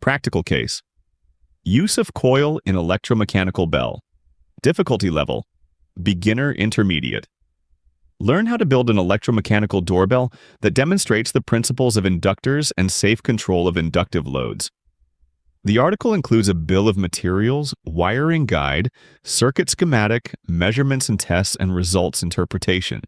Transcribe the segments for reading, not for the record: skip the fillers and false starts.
Practical case. Use of coil in electromechanical bell. Difficulty level. Beginner intermediate. Learn how to build an electromechanical doorbell that demonstrates the principles of inductors and safe control of inductive loads. The article includes a bill of materials, wiring guide, circuit schematic, measurements and tests, and results interpretation.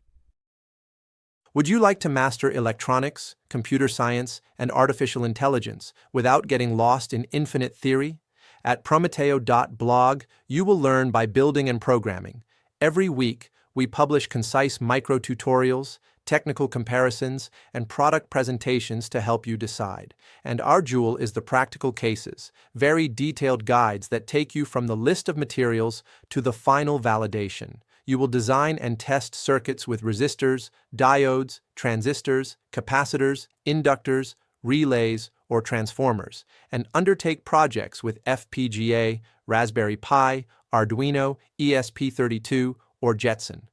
Would you like to master electronics, computer science, and artificial intelligence without getting lost in infinite theory? At prometeo.blog, you will learn by building and programming. Every week, we publish concise micro-tutorials, technical comparisons, and product presentations to help you decide. And our jewel is the practical cases, very detailed guides that take you from the list of materials to the final validation. You will design and test circuits with resistors, diodes, transistors, capacitors, inductors, relays, or transformers, and undertake projects with FPGA, Raspberry Pi, Arduino, ESP32, or Jetson.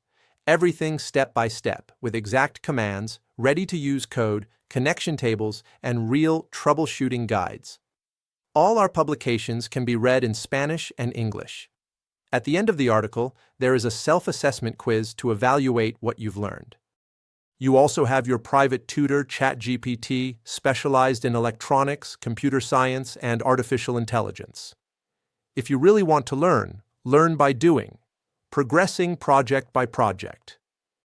Everything step by step, with exact commands, ready-to-use code, connection tables, and real troubleshooting guides. All our publications can be read in Spanish and English. At the end of the article, there is a self-assessment quiz to evaluate what you've learned. You also have your private tutor, ChatGPT, specialized in electronics, computer science, and artificial intelligence. If you really want to learn by doing, progressing project by project.